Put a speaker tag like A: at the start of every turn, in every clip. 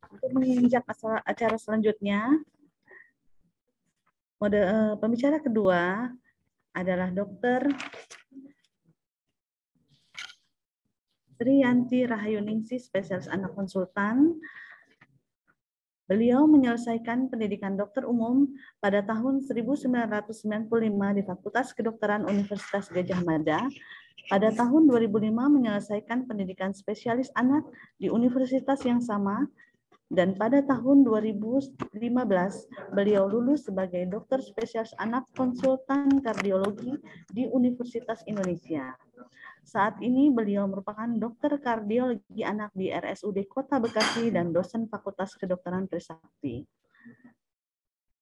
A: Untuk menginjak acara selanjutnya, pembicara kedua adalah Dr. Triyanti Rahayuningsih, spesialis anak konsultan. Beliau menyelesaikan pendidikan dokter umum pada tahun 1995 di Fakultas Kedokteran Universitas Gadjah Mada. Pada tahun 2005 menyelesaikan pendidikan spesialis anak di universitas yang sama, dan pada tahun 2015 beliau lulus sebagai dokter spesialis anak konsultan kardiologi di Universitas Indonesia. Saat ini beliau merupakan dokter kardiologi anak di RSUD Kota Bekasi dan dosen Fakultas Kedokteran Trisakti.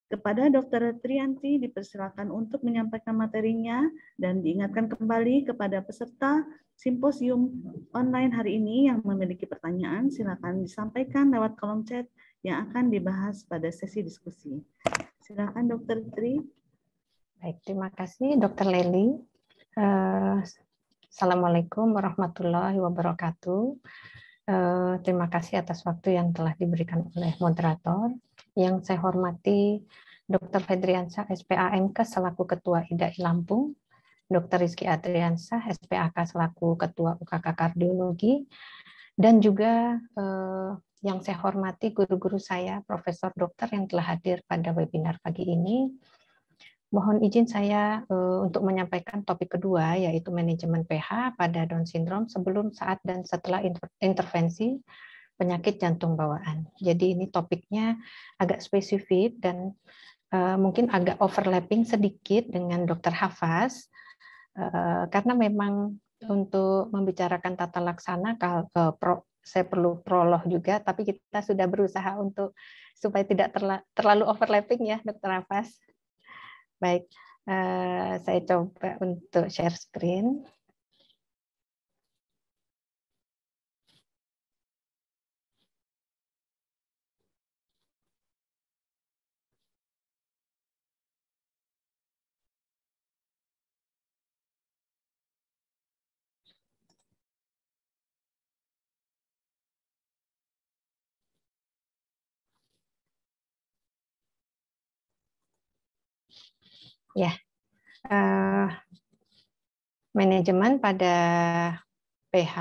A: Kepada Dr. Triyanti dipersilakan untuk menyampaikan materinya dan diingatkan kembali kepada peserta simposium online hari ini yang memiliki pertanyaan, silakan disampaikan lewat kolom chat yang akan dibahas pada sesi diskusi. Silakan Dr. Tri.
B: Baik, terima kasih Dr. Leli. Assalamualaikum warahmatullahi wabarakatuh. Terima kasih atas waktu yang telah diberikan oleh moderator. Yang saya hormati Dr. Fedriansyah, SPAMK selaku Ketua IDAI Lampung, Dr. Rizky Adriansyah, SPAK selaku Ketua UKK Kardiologi, dan juga yang saya hormati guru-guru saya, Profesor Dokter yang telah hadir pada webinar pagi ini. Mohon izin saya untuk menyampaikan topik kedua, yaitu manajemen pH pada Down syndrome sebelum, saat, dan setelah intervensi penyakit jantung bawaan. Jadi ini topiknya agak spesifik dan mungkin agak overlapping sedikit dengan Dr. Hafaz, karena memang untuk membicarakan tata laksana, saya perlu prolog juga, tapi kita sudah berusaha untuk supaya tidak terlalu overlapping ya, Dr. Hafaz. Baik, saya coba untuk share screen. Ya, manajemen pada pH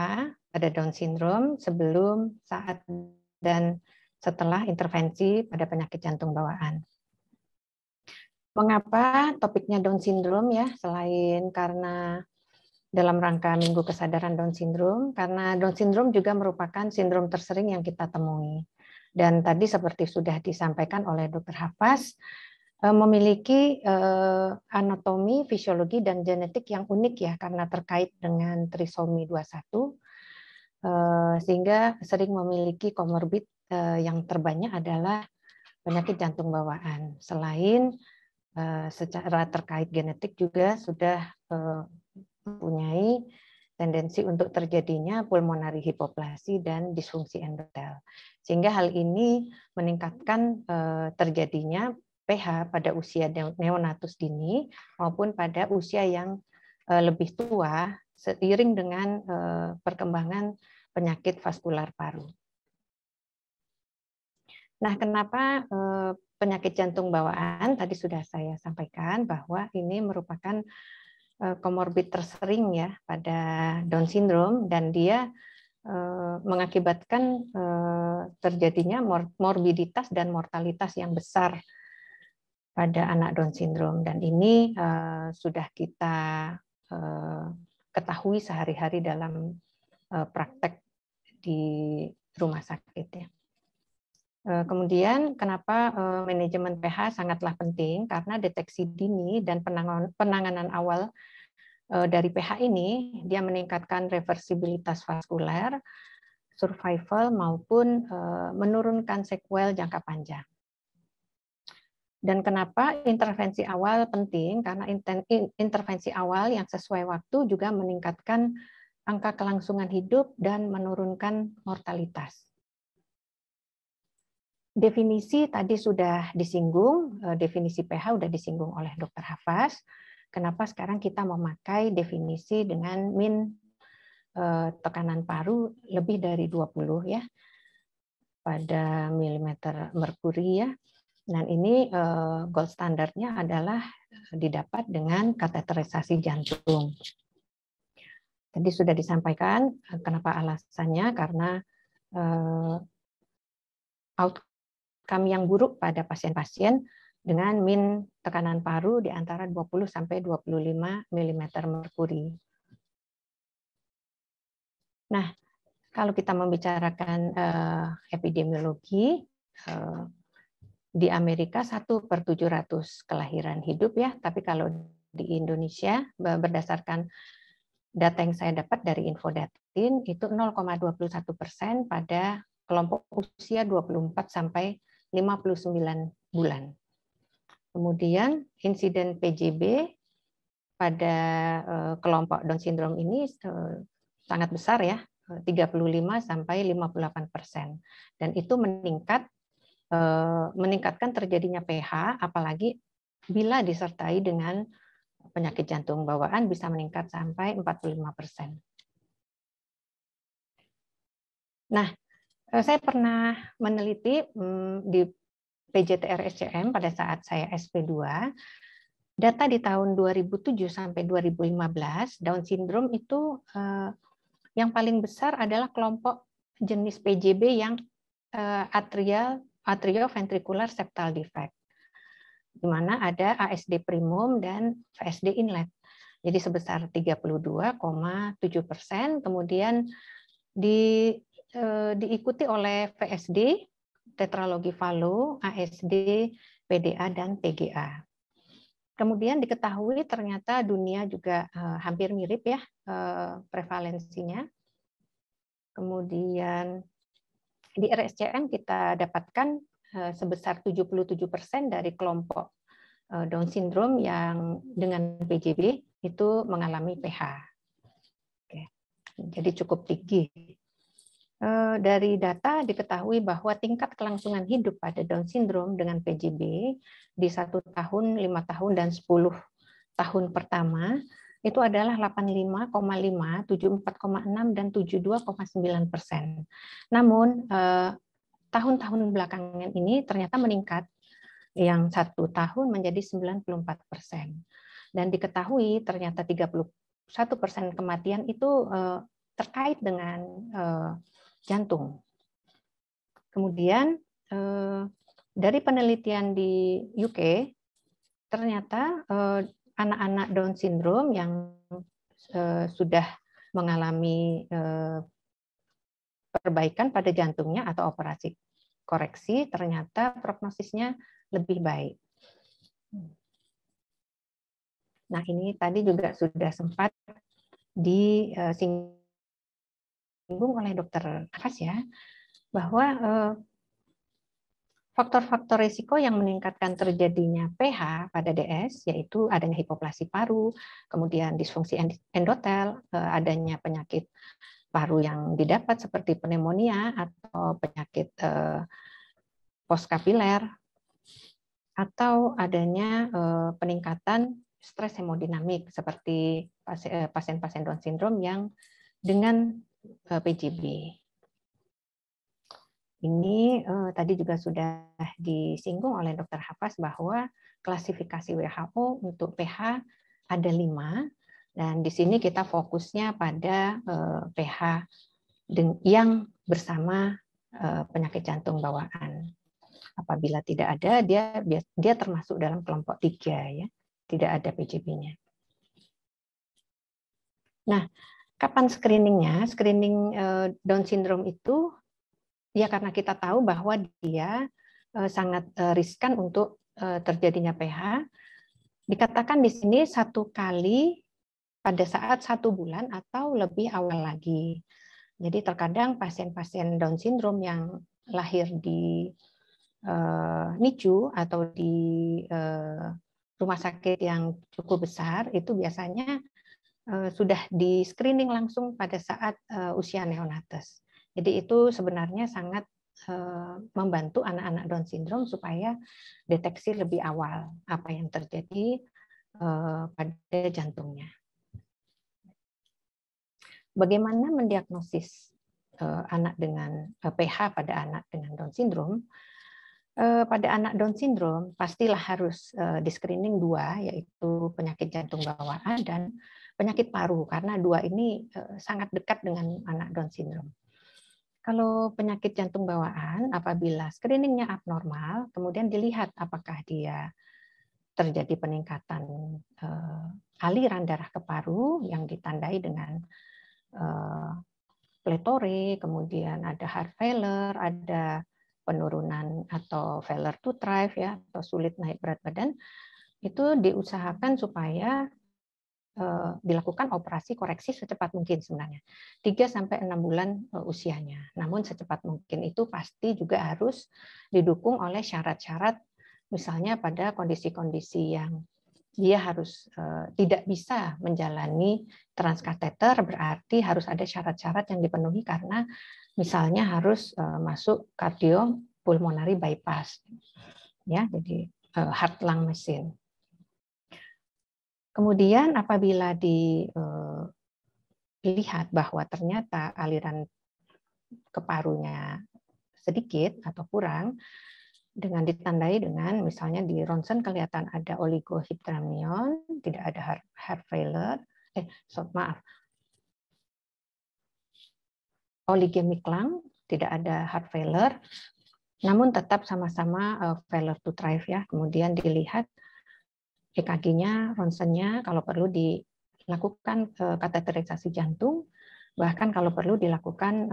B: pada Down syndrome sebelum, saat, dan setelah intervensi pada penyakit jantung bawaan. Mengapa topiknya Down syndrome ya? Selain karena dalam rangka Minggu Kesadaran Down syndrome, karena Down syndrome juga merupakan sindrom tersering yang kita temui. Dan tadi seperti sudah disampaikan oleh Dr. Hafaz, memiliki anatomi, fisiologi, dan genetik yang unik ya, karena terkait dengan trisomi 21, sehingga sering memiliki komorbid yang terbanyak adalah penyakit jantung bawaan. Selain secara terkait genetik juga sudah mempunyai tendensi untuk terjadinya pulmonari hipoplasi dan disfungsi endotel. Sehingga hal ini meningkatkan terjadinya pH pada usia neonatus dini maupun pada usia yang lebih tua seiring dengan perkembangan penyakit vaskular paru. Nah, kenapa penyakit jantung bawaan tadi sudah saya sampaikan bahwa ini merupakan komorbid tersering ya pada Down syndrome, dan dia mengakibatkan terjadinya morbiditas dan mortalitas yang besar pada anak Down syndrome, dan ini sudah kita ketahui sehari-hari dalam praktek di rumah sakit ya. Kemudian kenapa manajemen pH sangatlah penting, karena deteksi dini dan penanganan awal dari pH ini dia meningkatkan reversibilitas vaskuler, survival, maupun menurunkan sequel jangka panjang. Dan kenapa intervensi awal penting? Karena intervensi awal yang sesuai waktu juga meningkatkan angka kelangsungan hidup dan menurunkan mortalitas. Definisi tadi sudah disinggung, definisi pH sudah disinggung oleh Dr. Hafaz. Kenapa sekarang kita memakai definisi dengan min tekanan paru lebih dari 20 ya. pada milimeter merkuri ya. Dan ini gold standarnya adalah didapat dengan kateterisasi jantung. Tadi sudah disampaikan kenapa alasannya, karena outcome yang buruk pada pasien-pasien dengan min tekanan paru di antara 20 sampai 25 mm merkuri. Nah, kalau kita membicarakan epidemiologi, di Amerika 1/700 kelahiran hidup ya, tapi kalau di Indonesia berdasarkan data yang saya dapat dari Infodatin itu 0,21% pada kelompok usia 24 sampai 59 bulan. Kemudian insiden PJB pada kelompok Down syndrome ini sangat besar ya, 35 sampai 58%. Dan itu meningkatkan terjadinya PH, apalagi bila disertai dengan penyakit jantung bawaan bisa meningkat sampai 45%. Nah, saya pernah meneliti di PJTR-SCM pada saat saya SP2, data di tahun 2007 sampai 2015, Down syndrome itu yang paling besar adalah kelompok jenis PJB yang atrioventricular septal defect, di mana ada ASD primum dan VSD inlet. Jadi sebesar 32,7%, kemudian diikuti oleh VSD, tetralogi Fallot, ASD, PDA, dan TGA. Kemudian diketahui ternyata dunia juga hampir mirip ya prevalensinya. Kemudian di RSCM kita dapatkan sebesar 77% dari kelompok Down syndrome yang dengan PJB itu mengalami PH. Oke. Jadi cukup tinggi. Dari data diketahui bahwa tingkat kelangsungan hidup pada Down syndrome dengan PJB di 1 tahun, 5 tahun, dan 10 tahun pertama itu adalah 85,5, 74,6, dan 72,9%. Namun tahun-tahun belakangan ini ternyata meningkat, yang 1 tahun menjadi 94%. Dan diketahui ternyata 31% kematian itu terkait dengan jantung. Kemudian dari penelitian di UK, ternyata anak-anak Down syndrome yang sudah mengalami perbaikan pada jantungnya atau operasi koreksi, ternyata prognosisnya lebih baik. Nah, ini tadi juga sudah sempat disinggung oleh Dr. Nafas ya, bahwa faktor-faktor risiko yang meningkatkan terjadinya PH pada DS yaitu adanya hipoplasi paru, kemudian disfungsi endotel, adanya penyakit paru yang didapat seperti pneumonia atau penyakit postkapiler, atau adanya peningkatan stres hemodinamik seperti pasien-pasien Down syndrome yang dengan PJB. Ini tadi juga sudah disinggung oleh Dr. Hafaz bahwa klasifikasi WHO untuk PH ada 5, dan di sini kita fokusnya pada PH yang bersama penyakit jantung bawaan. Apabila tidak ada, dia termasuk dalam kelompok 3 ya, tidak ada PJB-nya. Nah, kapan screeningnya? Screening Down syndrome itu ya karena kita tahu bahwa dia sangat riskan untuk terjadinya PH. Dikatakan di sini 1 kali pada saat 1 bulan atau lebih awal lagi. Jadi terkadang pasien-pasien Down syndrome yang lahir di NICU atau di rumah sakit yang cukup besar itu biasanya sudah di screening langsung pada saat usia neonates. Jadi itu sebenarnya sangat membantu anak-anak Down syndrome supaya deteksi lebih awal apa yang terjadi pada jantungnya. Bagaimana mendiagnosis anak dengan PH pada anak dengan Down syndrome, pada anak Down syndrome pastilah harus di-screening dua, yaitu penyakit jantung bawaan dan penyakit paru, karena dua ini sangat dekat dengan anak Down syndrome. Kalau penyakit jantung bawaan, apabila screeningnya abnormal, kemudian dilihat apakah dia terjadi peningkatan aliran darah ke paru yang ditandai dengan pletore, kemudian ada heart failure, ada penurunan atau failure to thrive ya, atau sulit naik berat badan, itu diusahakan supaya dilakukan operasi koreksi secepat mungkin sebenarnya. 3-6 bulan usianya. Namun secepat mungkin itu pasti juga harus didukung oleh syarat-syarat, misalnya pada kondisi-kondisi yang dia harus tidak bisa menjalani transkateter, berarti harus ada syarat-syarat yang dipenuhi, karena misalnya harus masuk cardiopulmonary bypass, ya, jadi heart lung machine. Kemudian apabila dilihat bahwa ternyata aliran ke parunya sedikit atau kurang, dengan ditandai dengan misalnya di ronsen kelihatan ada oligohydramnion, tidak ada heart failure, oligemic lung, tidak ada heart failure, namun tetap sama-sama failure to thrive ya. Kemudian dilihat EKG-nya, ronsennya, kalau perlu dilakukan kateterisasi jantung, bahkan kalau perlu dilakukan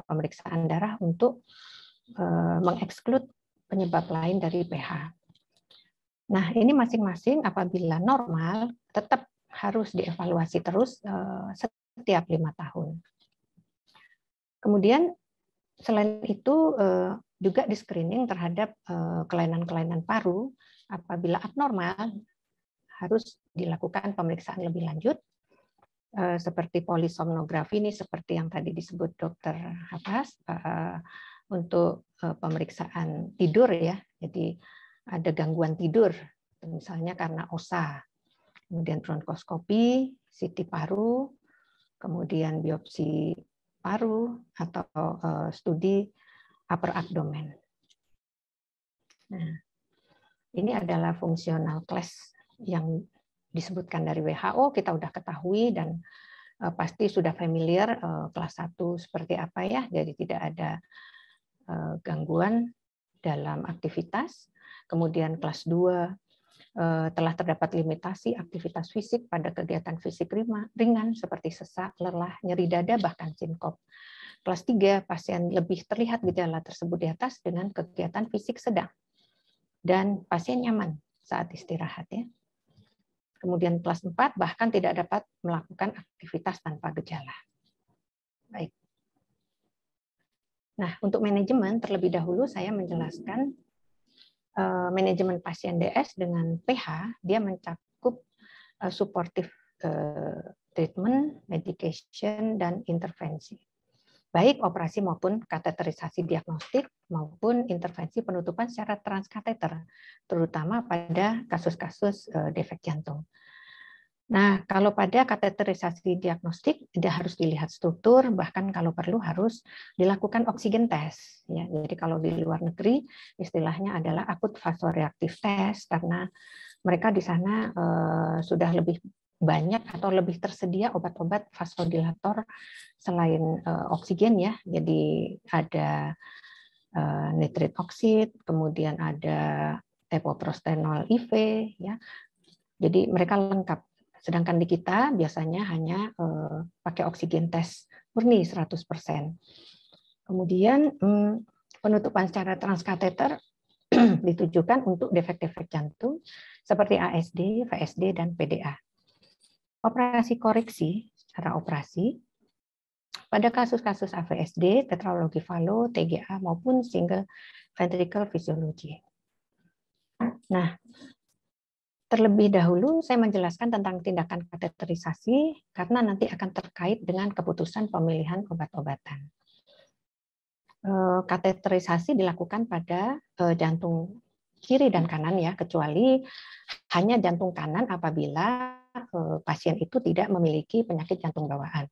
B: pemeriksaan darah untuk mengeksklud penyebab lain dari pH. Nah, ini masing-masing apabila normal tetap harus dievaluasi terus setiap 5 tahun. Kemudian selain itu juga di-screening terhadap kelainan-kelainan paru. Apabila abnormal harus dilakukan pemeriksaan lebih lanjut seperti polisomnografi, ini seperti yang tadi disebut Dr. Hafaz, untuk pemeriksaan tidur ya. Jadi ada gangguan tidur, misalnya karena OSA. Kemudian bronkoskopi, CT paru, kemudian biopsi paru atau studi upper abdomen. Nah, ini adalah fungsional class yang disebutkan dari WHO, kita sudah ketahui dan pasti sudah familiar kelas 1 seperti apa ya, jadi tidak ada gangguan dalam aktivitas. Kemudian kelas 2 telah terdapat limitasi aktivitas fisik pada kegiatan fisik ringan seperti sesak, lelah, nyeri dada, bahkan sinkop. Kelas 3 pasien lebih terlihat gejala tersebut di atas dengan kegiatan fisik sedang dan pasien nyaman saat istirahat ya. Kemudian kelas 4 bahkan tidak dapat melakukan aktivitas tanpa gejala. Baik. Nah, untuk manajemen terlebih dahulu saya menjelaskan manajemen pasien DS dengan PH, dia mencakup supportive treatment, medication, dan intervensi. Baik operasi maupun kateterisasi diagnostik maupun intervensi penutupan secara transkateter, terutama pada kasus-kasus defek jantung. Nah, kalau pada kateterisasi diagnostik, dia harus dilihat struktur, bahkan kalau perlu harus dilakukan oksigen test. Ya, jadi kalau di luar negeri, istilahnya adalah akut vasoreaktif test, karena mereka di sana sudah lebih banyak atau lebih tersedia obat-obat vasodilator selain oksigen ya. Jadi ada nitrit oksid, kemudian ada epoprostenol IV ya. Jadi mereka lengkap. Sedangkan di kita biasanya hanya pakai oksigen tes murni 100%. Kemudian penutupan secara transkateter ditujukan untuk defek-defek jantung seperti ASD, VSD, dan PDA. Operasi koreksi secara operasi pada kasus-kasus AVSD, tetralogi Fallot, TGA, maupun single ventricle physiology. Nah, terlebih dahulu saya menjelaskan tentang tindakan kateterisasi karena nanti akan terkait dengan keputusan pemilihan obat-obatan. Kateterisasi dilakukan pada jantung kiri dan kanan ya, kecuali hanya jantung kanan apabila pasien itu tidak memiliki penyakit jantung bawaan.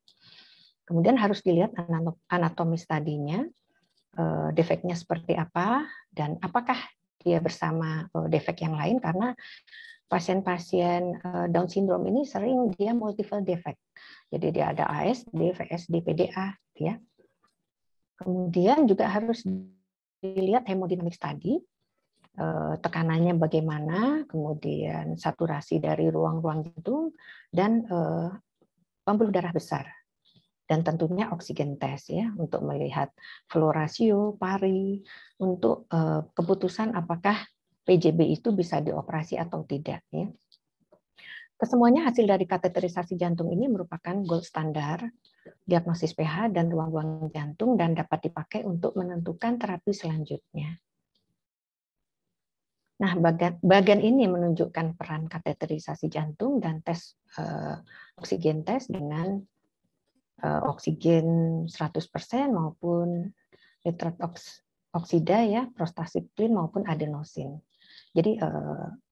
B: Kemudian harus dilihat anatomis tadinya, defeknya seperti apa, dan apakah dia bersama defek yang lain, karena pasien-pasien Down syndrome ini sering dia multiple defect. Jadi dia ada ASD, VSD, PDA, ya. Kemudian juga harus dilihat hemodinamik tadi, tekanannya bagaimana, kemudian saturasi dari ruang-ruang jantung, dan pembuluh darah besar. Dan tentunya oksigen tes ya, untuk melihat flow ratio, pari, untuk keputusan apakah PJB itu bisa dioperasi atau tidak. Ya. Kesemuanya hasil dari kateterisasi jantung ini merupakan gold standar diagnosis pH dan ruang-ruang jantung dan dapat dipakai untuk menentukan terapi selanjutnya. Nah, bagian ini menunjukkan peran kateterisasi jantung dan tes oksigen tes dengan oksigen 100% maupun nitrat oksida ya, prostasiklin maupun adenosin. Jadi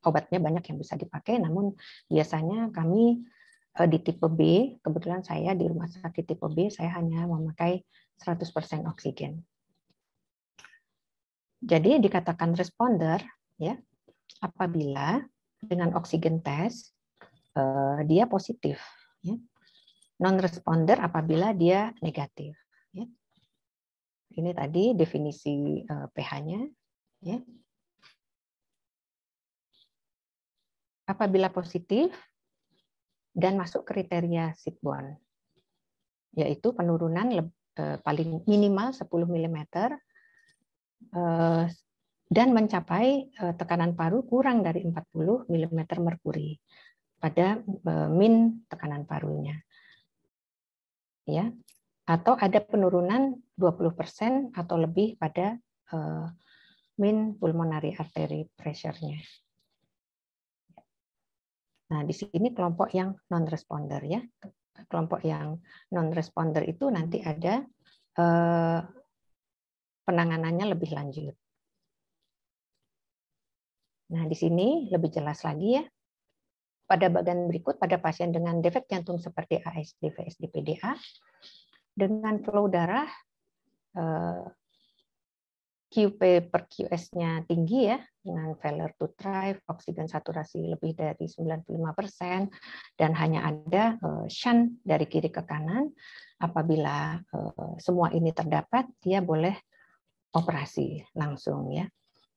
B: obatnya banyak yang bisa dipakai, namun biasanya kami di tipe B, kebetulan saya di rumah sakit tipe B, saya hanya memakai 100% oksigen. Jadi dikatakan responder ya apabila dengan oksigen tes dia positif, ya. Non-responder apabila dia negatif. Ya. Ini tadi definisi pH-nya. Ya. Apabila positif dan masuk kriteria Sitbon, yaitu penurunan paling minimal 10 mm dan mencapai tekanan paru kurang dari 40 mm merkuri pada min tekanan parunya. Ya, atau ada penurunan 20% atau lebih pada min pulmonary artery pressure-nya. Nah, di sini kelompok yang non-responder ya. Kelompok yang non-responder itu nanti ada penanganannya lebih lanjut. Nah, di sini lebih jelas lagi ya. Pada bagian berikut, pada pasien dengan defek jantung seperti ASD, VSD, PDA, dengan flow darah QP per QS-nya tinggi ya, dengan failure to thrive, oksigen saturasi lebih dari 95%, dan hanya ada shunt dari kiri ke kanan. Apabila semua ini terdapat, dia boleh operasi langsung ya.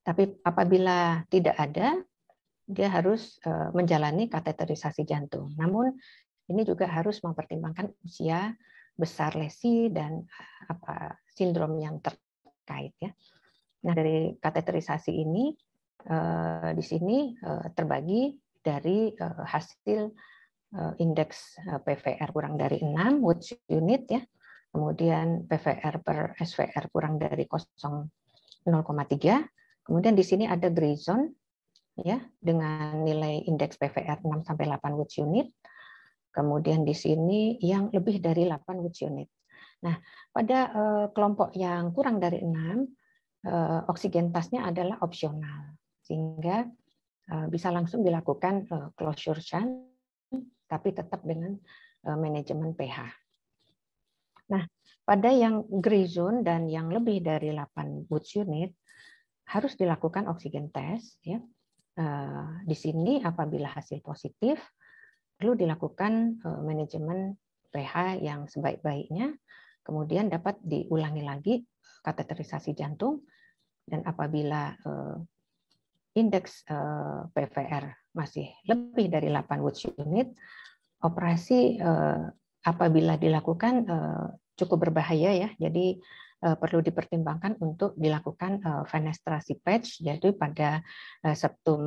B: Tapi apabila tidak ada, dia harus menjalani kateterisasi jantung. Namun ini juga harus mempertimbangkan usia, besar lesi, dan sindrom yang terkait ya. Nah, dari kateterisasi ini di sini terbagi dari hasil indeks PVR kurang dari 6 Wood unit ya. Kemudian PVR per SVR kurang dari 0,3. Kemudian di sini ada gray zone ya, dengan nilai indeks PVR 6 sampai 8 Wood unit. Kemudian di sini yang lebih dari 8 Wood unit. Nah, pada kelompok yang kurang dari 6, oksigen tasnya adalah opsional, sehingga bisa langsung dilakukan closure shunt, tapi tetap dengan manajemen pH. Nah, pada yang gray zone dan yang lebih dari 8 Wood unit harus dilakukan oksigen test ya. Di sini apabila hasil positif perlu dilakukan manajemen pH yang sebaik-baiknya, kemudian dapat diulangi lagi kateterisasi jantung, dan apabila indeks PVR masih lebih dari 8 Wood unit, operasi apabila dilakukan cukup berbahaya ya, jadi perlu dipertimbangkan untuk dilakukan fenestrasi patch, jadi pada septum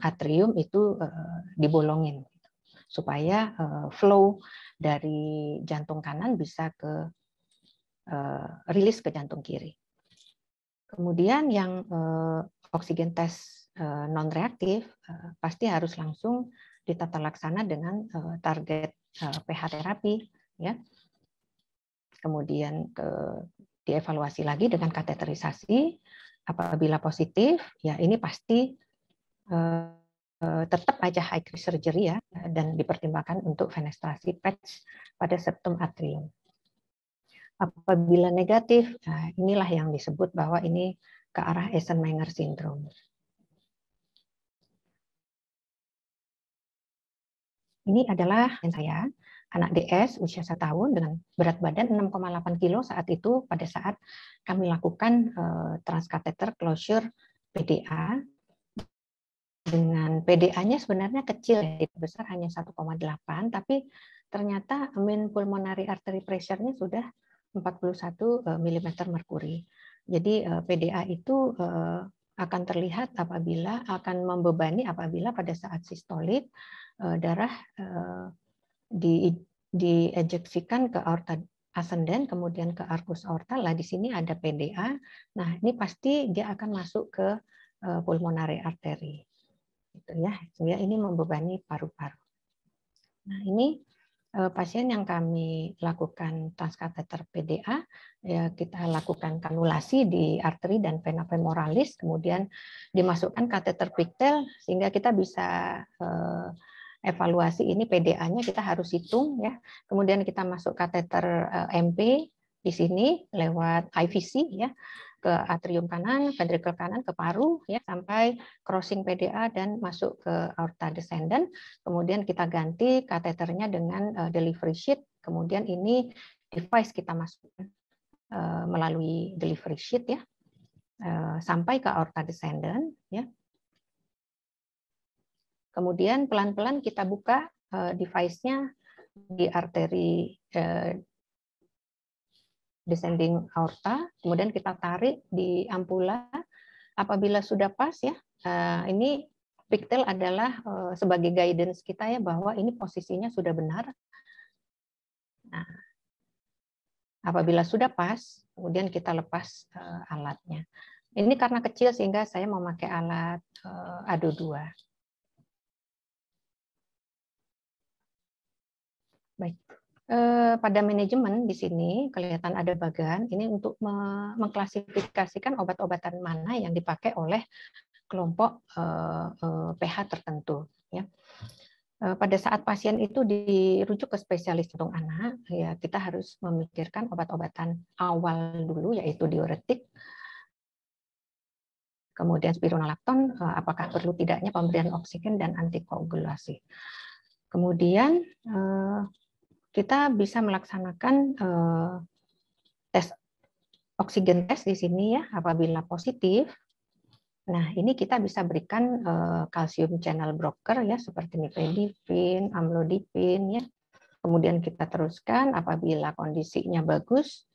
B: atrium itu dibolongin supaya flow dari jantung kanan bisa ke rilis ke jantung kiri. Kemudian yang oksigen tes non reaktif pasti harus langsung ditata laksana dengan target pH terapi ya. Kemudian dievaluasi lagi dengan kateterisasi. Apabila positif ya ini pasti tetap aja high risk surgery ya, dan dipertimbangkan untuk fenestrasi patch pada septum atrium. Apabila negatif, nah inilah yang disebut bahwa ini ke arah Eisenmenger syndrome. Ini adalah saya, anak DS usia 1 tahun dengan berat badan 6,8 kilo saat itu pada saat kami lakukan transkatheter closure PDA. Dengan PDA-nya sebenarnya kecil, besar hanya 1,8, tapi ternyata mean pulmonary artery pressure-nya sudah 41 mm merkuri. Jadi PDA itu akan terlihat apabila akan membebani apabila pada saat sistolik darah diinjeksikan ke aorta ascendens kemudian ke arcus aorta. Lah di sini ada PDA. Nah, ini pasti dia akan masuk ke pulmonary artery. Gitu ya, sehingga ini membebani paru-paru. Nah, ini pasien yang kami lakukan transkateter PDA, ya kita lakukan kanulasi di arteri dan vena femoralis, kemudian dimasukkan kateter pigtail sehingga kita bisa evaluasi ini PDA-nya kita harus hitung ya. Kemudian kita masuk kateter MP di sini lewat IVC ya, ke atrium kanan, ventricle kanan, ke paru ya, sampai crossing PDA dan masuk ke aorta descendant. Kemudian kita ganti kateternya dengan delivery sheet. Kemudian ini device kita masukkan melalui delivery sheet ya, sampai ke aorta descendant ya. Kemudian pelan-pelan kita buka device-nya di arteri descending aorta, kemudian kita tarik di ampula. Apabila sudah pas ya, ini pigtail adalah sebagai guidance kita ya bahwa ini posisinya sudah benar. Nah, apabila sudah pas, kemudian kita lepas alatnya. Ini karena kecil sehingga saya memakai alat ADO 2. Baik. Pada manajemen di sini kelihatan ada bagan ini untuk mengklasifikasikan obat-obatan mana yang dipakai oleh kelompok pH tertentu ya. Pada saat pasien itu dirujuk ke spesialis jantung anak ya kita harus memikirkan obat-obatan awal dulu yaitu diuretik, kemudian spironolakton, apakah perlu tidaknya pemberian oksigen dan antikoagulasi. Kemudian kita bisa melaksanakan tes oksigen tes di sini ya, apabila positif. Nah, ini kita bisa berikan kalsium channel blocker ya, seperti nifedipin, amlodipin ya. Kemudian kita teruskan apabila kondisinya bagus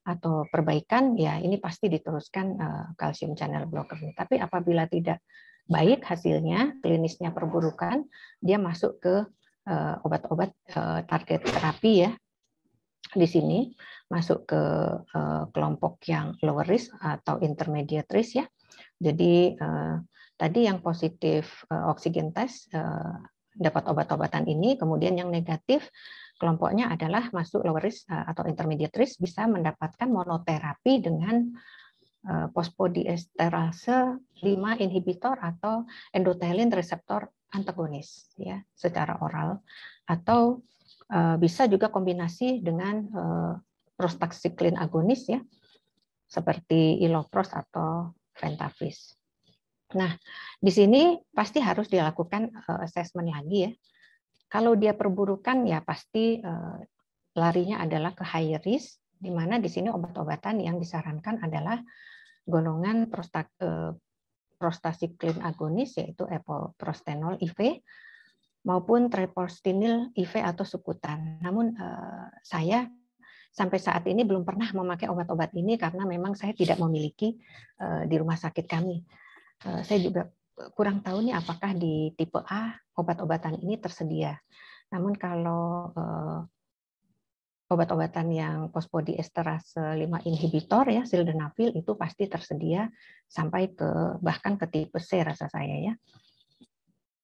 B: atau perbaikan ya, ini pasti diteruskan kalsium channel blocker. Tapi apabila tidak baik hasilnya, klinisnya perburukan, dia masuk ke obat-obat target terapi ya. Di sini masuk ke kelompok yang lower risk atau intermediate risk ya. Jadi tadi yang positif oksigen tes dapat obat-obatan ini, kemudian yang negatif kelompoknya adalah masuk lower risk atau intermediate risk bisa mendapatkan monoterapi dengan fosfodiesterase 5 inhibitor atau endothelin reseptor antagonis ya secara oral, atau bisa juga kombinasi dengan prostacyclin agonis ya seperti ilopros atau Ventavis. Nah, di sini pasti harus dilakukan assessment lagi ya. Kalau dia perburukan ya pasti larinya adalah ke high risk, di mana di sini obat-obatan yang disarankan adalah golongan prostacyclin agonis yaitu epoprostenol IV maupun treprostinil IV atau sukutan. Namun saya sampai saat ini belum pernah memakai obat-obat ini karena memang saya tidak memiliki di rumah sakit kami. Saya juga kurang tahu nih apakah di tipe A obat-obatan ini tersedia. Namun kalau obat-obatan yang fosfodiesterase 5 inhibitor ya sildenafil itu pasti tersedia sampai ke bahkan ke tipe C rasa saya ya.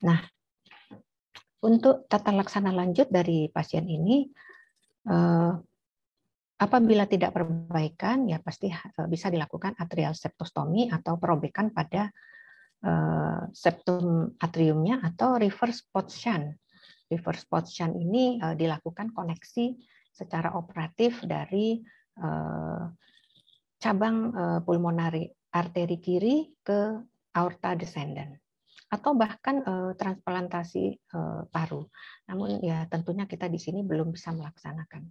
B: Nah, untuk tata laksana lanjut dari pasien ini apabila tidak perbaikan ya pasti bisa dilakukan atrial septostomi atau perobekan pada septum atriumnya atau reverse pot shunt. Reverse pot shunt ini dilakukan koneksi secara operatif dari cabang pulmonari arteri kiri ke aorta descendens, atau bahkan transplantasi paru. Namun ya tentunya kita di sini belum bisa melaksanakan.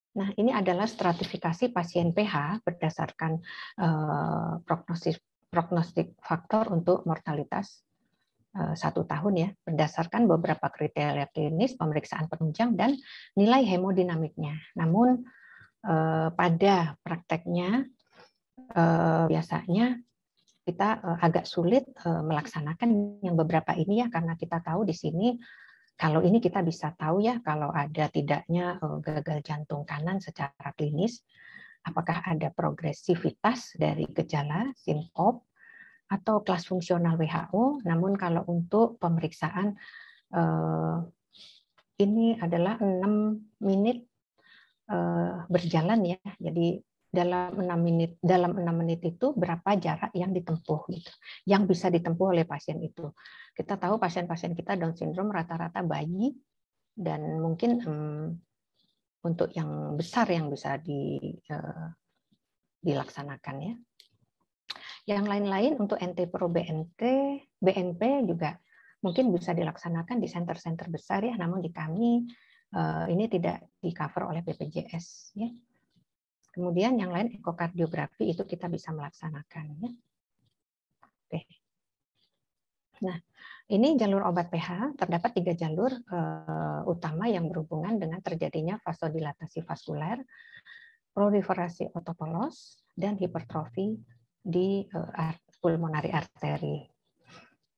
B: Nah, ini adalah stratifikasi pasien PH berdasarkan prognostik faktor untuk mortalitas 1 tahun ya, berdasarkan beberapa kriteria klinis, pemeriksaan penunjang, dan nilai hemodinamiknya. Namun pada prakteknya biasanya kita agak sulit melaksanakan yang beberapa ini ya, karena kita tahu di sini kalau ini kita bisa tahu ya kalau ada tidaknya gagal jantung kanan secara klinis, apakah ada progresivitas dari gejala sinkop atau kelas fungsional WHO. Namun kalau untuk pemeriksaan ini adalah 6 menit berjalan ya. Jadi dalam 6 menit itu berapa jarak yang ditempuh gitu, yang bisa ditempuh oleh pasien itu. Kita tahu pasien-pasien kita Down syndrome rata-rata bayi, dan mungkin untuk yang besar yang bisa dilaksanakan ya. Yang lain-lain untuk NT-proBNP, BNP juga mungkin bisa dilaksanakan di center-center besar ya, namun di kami ini tidak di-cover oleh BPJS ya. Kemudian yang lain ekokardiografi itu kita bisa melaksanakan ya. Oke. Nah, ini jalur obat PH, terdapat 3 jalur utama yang berhubungan dengan terjadinya vasodilatasi vaskuler, proliferasi otopolos, dan hipertrofi di pulmonari arteri.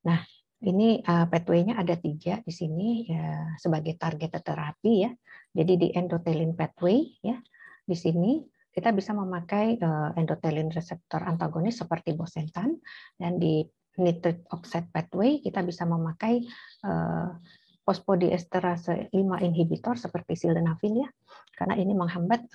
B: Nah, ini pathway-nya ada 3 di sini ya, sebagai target terapi ya. Jadi di endothelin pathway ya, di sini kita bisa memakai endothelin reseptor antagonis seperti bosentan, dan di nitric oxide pathway kita bisa memakai fosfodiesterase 5 inhibitor seperti sildenafil ya, karena ini menghambat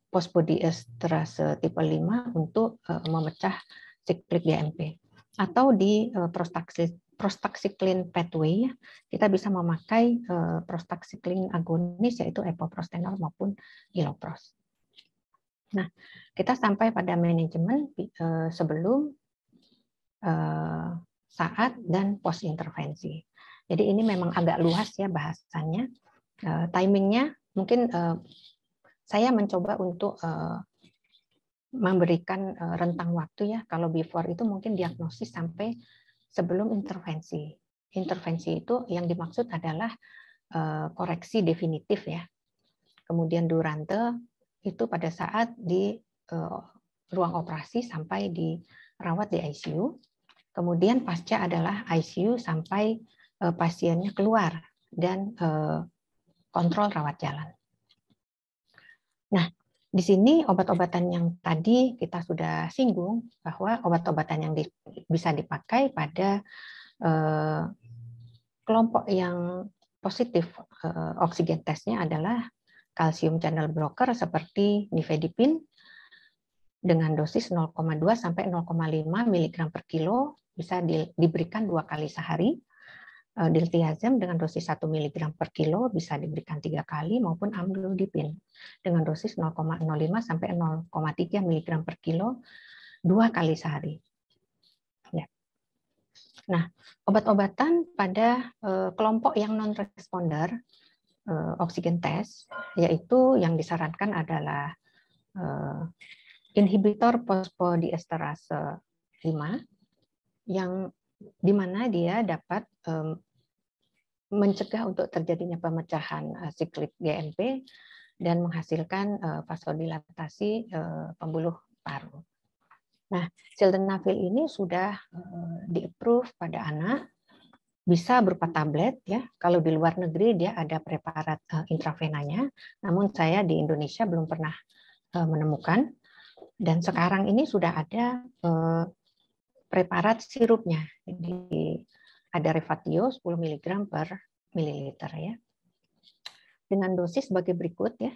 B: fosfodiesterase tipe 5 untuk memecah siklik GMP. Atau di prostacyclin pathway kita bisa memakai prostacyclin agonis yaitu epoprostenol maupun ilopros. Nah, kita sampai pada manajemen sebelum, saat, dan post intervensi. Jadi ini memang agak luas ya bahasannya. Timingnya mungkin saya mencoba untuk memberikan rentang waktu ya. Kalau before itu mungkin diagnosis sampai sebelum intervensi. Intervensi itu yang dimaksud adalah koreksi definitif ya. Kemudian durante itu pada saat di ruang operasi sampai dirawat di ICU. Kemudian pasca adalah ICU sampai pasiennya keluar dan kontrol rawat jalan. Nah, di sini obat-obatan yang tadi kita sudah singgung bahwa obat-obatan yang bisa dipakai pada kelompok yang positif oksigen tesnya adalah kalsium channel blocker seperti nifedipin dengan dosis 0,2 sampai 0,5 mg per kilo, bisa diberikan 2 kali sehari. Diltiazem dengan dosis 1 mg per kilo bisa diberikan 3 kali, maupun amlodipin dengan dosis 0,05 sampai 0,3 mg per kilo 2 kali sehari. Ya. Nah, obat-obatan pada kelompok yang non-responder oksigen test, yaitu yang disarankan adalah inhibitor fosfodiesterase 5, yang di mana dia dapat mencegah untuk terjadinya pemecahan siklik GMP dan menghasilkan vasodilatasi pembuluh paru. Nah, sildenafil ini sudah di-approve pada anak, bisa berupa tablet ya. Kalau di luar negeri dia ada preparat intravenanya, namun saya di Indonesia belum pernah menemukan. Dan sekarang ini sudah ada preparat sirupnya. Jadi ada Revatio 10 mg per mililiter ya. Dengan dosis sebagai berikut ya.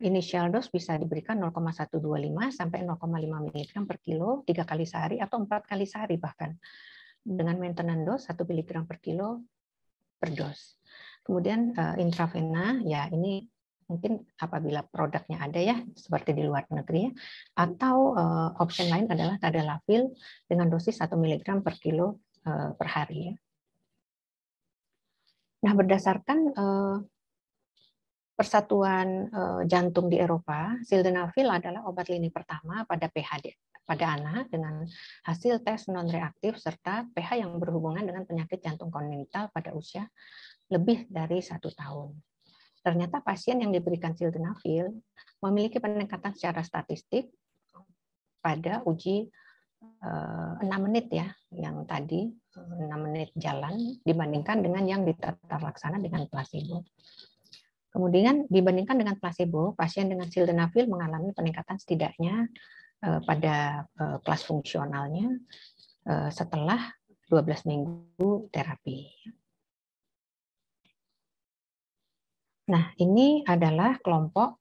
B: initial dose bisa diberikan 0,125 sampai 0,5 mg per kilo 3 kali sehari atau 4 kali sehari bahkan. Dengan maintenance dose 1 mg per kilo per dos. Kemudian intravena, ya ini mungkin apabila produknya ada ya, seperti di luar negeri ya, atau option lain adalah tadalafil dengan dosis 1 mg per kilo per hari ya. Nah, berdasarkan Persatuan Jantung di Eropa, sildenafil adalah obat lini pertama pada PHD pada anak dengan hasil tes non-reaktif serta pH yang berhubungan dengan penyakit jantung kongenital pada usia lebih dari 1 tahun. Ternyata pasien yang diberikan sildenafil memiliki peningkatan secara statistik pada uji 6 menit ya, yang tadi 6 menit jalan dibandingkan dengan yang ditata laksana dengan placebo. Kemudian dibandingkan dengan placebo, pasien dengan sildenafil mengalami peningkatan setidaknya pada kelas fungsionalnya setelah 12 minggu terapi. Nah, ini adalah kelompok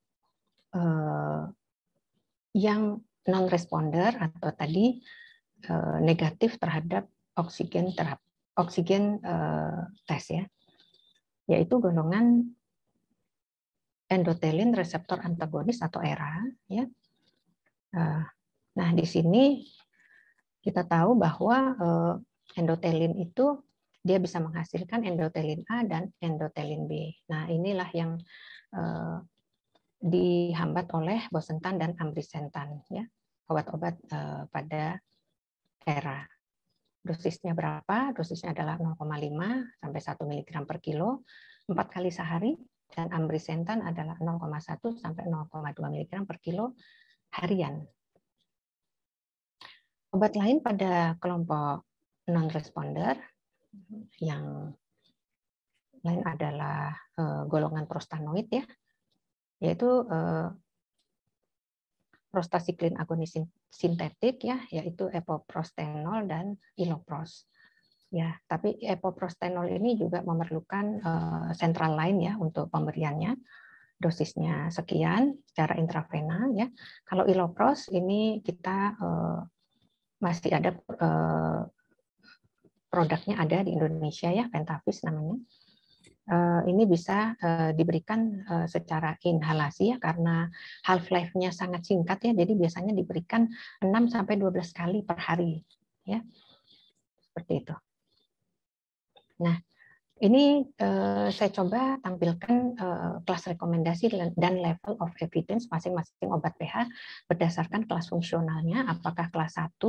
B: yang non-responder atau tadi negatif terhadap oksigen tes ya, yaitu golongan endothelin reseptor antagonis atau ERA ya. Nah, di sini kita tahu bahwa endothelin itu dia bisa menghasilkan endothelin A dan endothelin B. Nah, inilah yang dihambat oleh bosentan dan ambrisentan ya, obat-obat pada ERA. Dosisnya berapa? Dosisnya adalah 0,5 sampai 1 mg per kilo 4 kali sehari, dan ambrisentan adalah 0,1 sampai 0,2 mg per kilo harian. Obat lain pada kelompok non-responder yang lain adalah golongan prostanoid ya, yaitu prostasiklin agonis sintetik ya, yaitu epoprostenol dan ilopros. Ya, tapi epoprostenol ini juga memerlukan sentral line ya untuk pemberiannya. Dosisnya sekian secara intravena ya. Kalau ilopros ini kita masih ada produknya ada di Indonesia ya, Pentavis namanya. Ini bisa diberikan secara inhalasi ya, karena half life-nya sangat singkat ya, jadi biasanya diberikan 6 sampai 12 kali per hari ya. Seperti itu. Nah, ini saya coba tampilkan kelas rekomendasi dan level of evidence masing-masing obat pH berdasarkan kelas fungsionalnya, apakah kelas 1,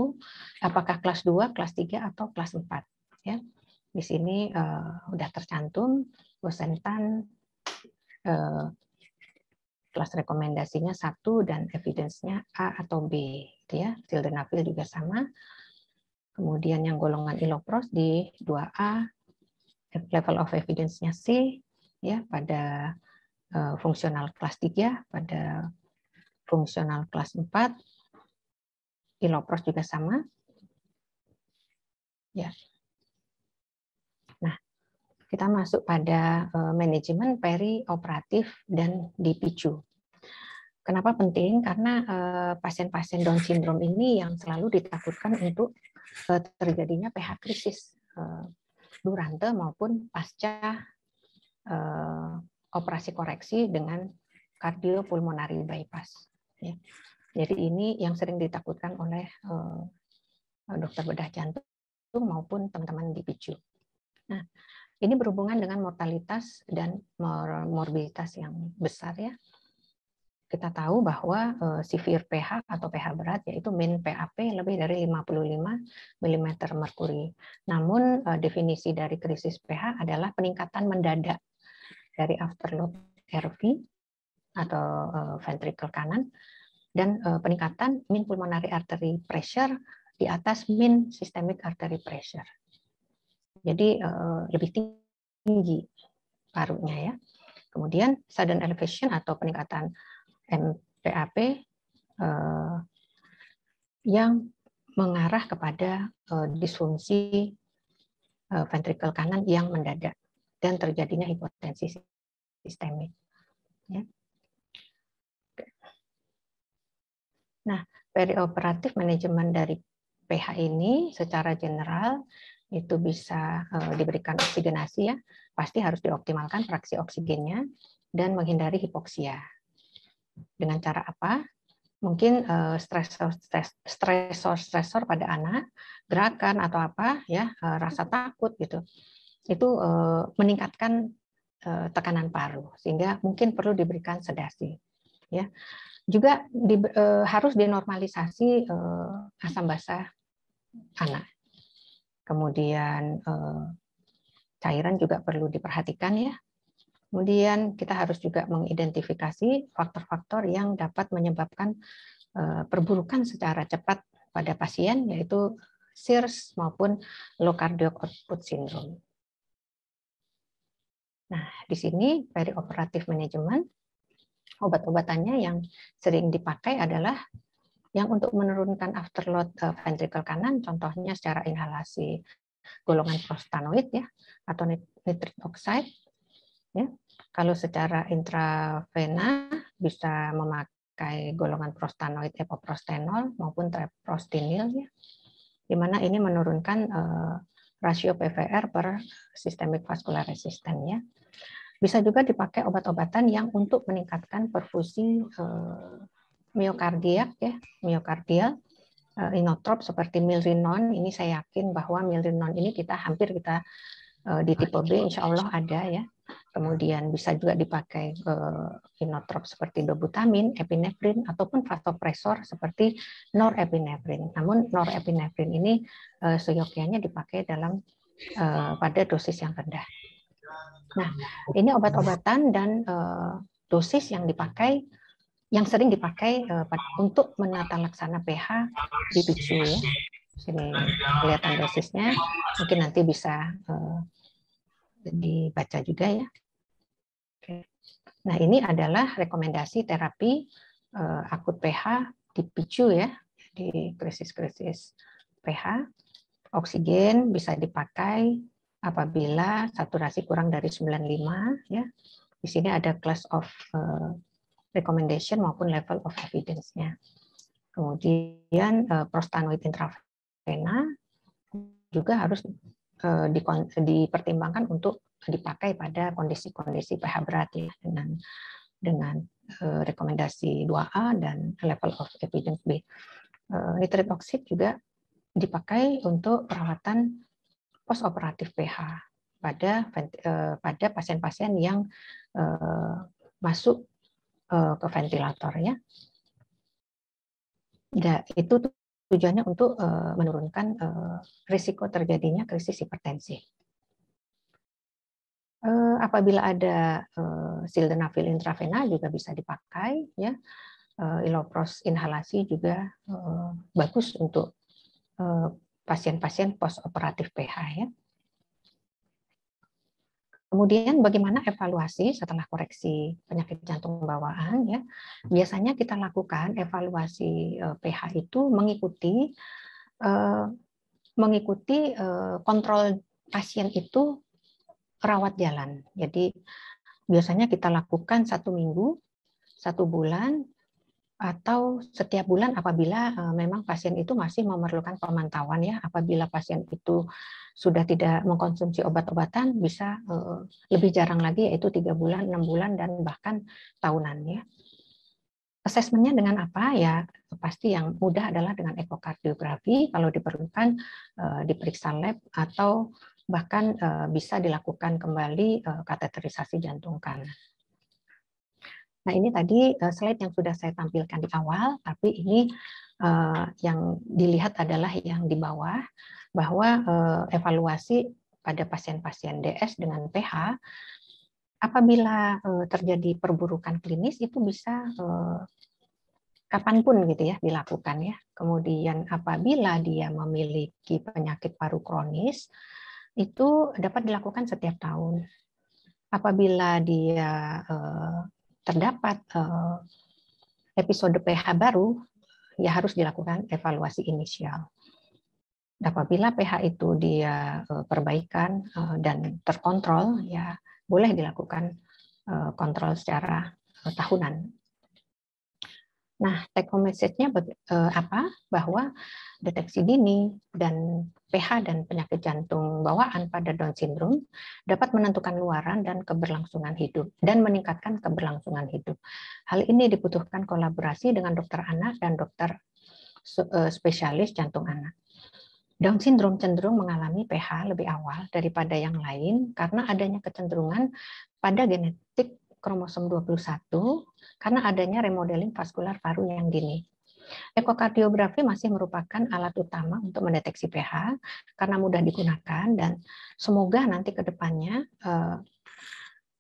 B: apakah kelas 2, kelas 3, atau kelas 4. Ya. Di sini udah tercantum bosentan kelas rekomendasinya 1 dan evidence-nya A atau B. Ya. Sildenafil juga sama. Kemudian yang golongan ilopros di 2A, level of evidence-nya C ya pada fungsional kelas 3, pada fungsional kelas 4, ilopros juga sama. Ya. Nah, kita masuk pada manajemen perioperatif dan dipicu. Kenapa penting? Karena pasien-pasien Down syndrome ini yang selalu ditakutkan untuk terjadinya pH krisis durante maupun pasca operasi koreksi dengan cardiopulmonary bypass. Ya. Jadi ini yang sering ditakutkan oleh dokter bedah jantung maupun teman-teman dipicu. Nah, ini berhubungan dengan mortalitas dan morbiditas yang besar ya. Kita tahu bahwa severe pH atau pH berat yaitu min PAP lebih dari 55 mm merkuri. Namun definisi dari krisis pH adalah peningkatan mendadak dari afterload RV atau ventricle kanan dan peningkatan min pulmonary artery pressure di atas min systemic artery pressure. Jadi lebih tinggi parunya ya. Kemudian sudden elevation atau peningkatan MPAP yang mengarah kepada disfungsi ventricle kanan yang mendadak dan terjadinya hipotensi sistemik. Ya. Nah, perioperatif manajemen dari pH ini secara general itu bisa diberikan oksigenasi ya, pasti harus dioptimalkan fraksi oksigennya dan menghindari hipoksia. Dengan cara apa? Mungkin stresor pada anak, gerakan atau apa ya, rasa takut gitu, itu meningkatkan tekanan paru sehingga mungkin perlu diberikan sedasi ya. Juga harus dinormalisasi asam basah anak. Kemudian cairan juga perlu diperhatikan ya. Kemudian kita harus juga mengidentifikasi faktor-faktor yang dapat menyebabkan perburukan secara cepat pada pasien, yaitu SIRS maupun low cardiac output syndrome. Nah, di sini perioperatif manajemen, obat-obatannya yang sering dipakai adalah yang untuk menurunkan afterload ventricle kanan, contohnya secara inhalasi golongan prostanoid ya, atau nitric oxide. Ya. Kalau secara intravena bisa memakai golongan prostanoid epoprostenol maupun treprostinil ya, di mana ini menurunkan rasio PVR per systemic vascular resistance ya. Bisa juga dipakai obat-obatan yang untuk meningkatkan perfusi miokardiak ya, miokardial, inotrop seperti milrinone. Ini saya yakin bahwa milrinone ini hampir kita di tipe B insya Allah ada ya. Kemudian bisa juga dipakai inotrop seperti dobutamin, epinefrin, ataupun vasopresor seperti norepinefrin. Namun norepinefrin ini seyogyanya dipakai dalam pada dosis yang rendah. Nah, ini obat-obatan dan dosis yang dipakai, yang sering dipakai untuk menata laksana pH di PICU ya. Sini kelihatan dosisnya, mungkin nanti bisa dibaca juga ya. Nah, ini adalah rekomendasi terapi akut pH di PICU ya, di krisis-krisis pH. Oksigen bisa dipakai apabila saturasi kurang dari 95 ya. Di sini ada class of recommendation maupun level of evidence-nya. Kemudian prostanoid intravena juga harus dipertimbangkan untuk dipakai pada kondisi-kondisi pH berat ya, dengan rekomendasi 2A dan level of evidence B. Nitric oxide juga dipakai untuk perawatan postoperatif pH pada pasien-pasien yang masuk ke ventilator ya. Dan itu tujuannya untuk menurunkan risiko terjadinya krisis hipertensi. Apabila ada sildenafil intravena juga bisa dipakai ya. Ilopros inhalasi juga bagus untuk pasien-pasien postoperatif pH ya. Kemudian bagaimana evaluasi setelah koreksi penyakit jantung bawaan ya? Biasanya kita lakukan evaluasi pH itu mengikuti kontrol pasien itu rawat jalan. Jadi biasanya kita lakukan 1 minggu, 1 bulan, atau setiap bulan apabila memang pasien itu masih memerlukan pemantauan ya. Apabila pasien itu sudah tidak mengkonsumsi obat-obatan, bisa lebih jarang lagi, yaitu 3 bulan, 6 bulan, dan bahkan tahunan ya. Asesmennya dengan apa ya? Pasti yang mudah adalah dengan ekokardiografi, kalau diperlukan diperiksa lab, atau bahkan bisa dilakukan kembali kateterisasi jantung kanan. Nah, ini tadi slide yang sudah saya tampilkan di awal, tapi ini yang dilihat adalah yang di bawah, bahwa evaluasi pada pasien-pasien DS dengan pH, apabila terjadi perburukan klinis itu bisa kapanpun gitu ya dilakukan ya. Kemudian apabila dia memiliki penyakit paru kronis, itu dapat dilakukan setiap tahun. Apabila dia terdapat episode pH baru, ya harus dilakukan evaluasi inisial. Apabila pH itu dia perbaikan dan terkontrol, ya boleh dilakukan kontrol secara tahunan. Nah, take home message-nya apa? Bahwa deteksi dini dan pH dan penyakit jantung bawaan pada Down syndrome dapat menentukan luaran dan keberlangsungan hidup dan meningkatkan keberlangsungan hidup. Hal ini dibutuhkan kolaborasi dengan dokter anak dan dokter spesialis jantung anak. Down syndrome cenderung mengalami pH lebih awal daripada yang lain karena adanya kecenderungan pada genetik kromosom 21 karena adanya remodeling vaskular paru yang dini. Ekokardiografi masih merupakan alat utama untuk mendeteksi pH karena mudah digunakan dan semoga nanti ke depannya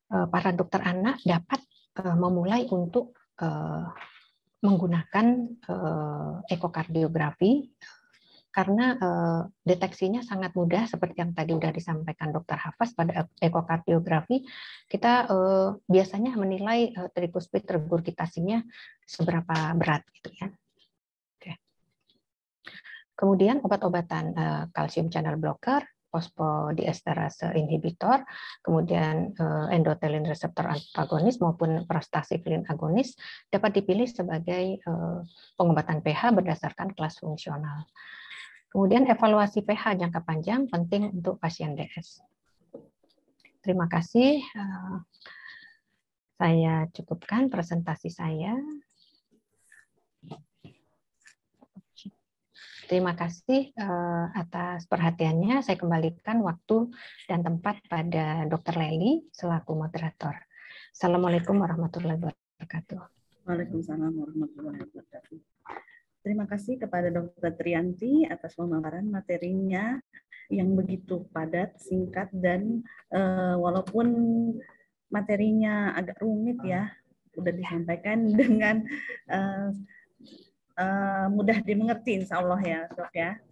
B: para dokter anak dapat memulai untuk menggunakan ekokardiografi karena deteksinya sangat mudah seperti yang tadi sudah disampaikan Dr. Hafaz. Pada ekokardiografi kita biasanya menilai tricuspid regurgitasinya seberapa berat gitu ya. Oke. Kemudian obat-obatan kalsium channel blocker, fosfodiesterase inhibitor, kemudian endothelin reseptor antagonis maupun prostaglandin agonis dapat dipilih sebagai pengobatan pH berdasarkan kelas fungsional. Kemudian evaluasi pH jangka panjang penting untuk pasien DS. Terima kasih. Saya cukupkan presentasi saya. Terima kasih atas perhatiannya. Saya kembalikan waktu dan tempat pada Dr. Lely selaku moderator. Assalamualaikum warahmatullahi wabarakatuh.
A: Waalaikumsalam warahmatullahi wabarakatuh. Terima kasih kepada Dr. Triyanti atas pemaparan materinya yang begitu padat, singkat, dan walaupun materinya agak rumit ya, sudah disampaikan dengan mudah dimengerti, insya Allah ya, Dok ya.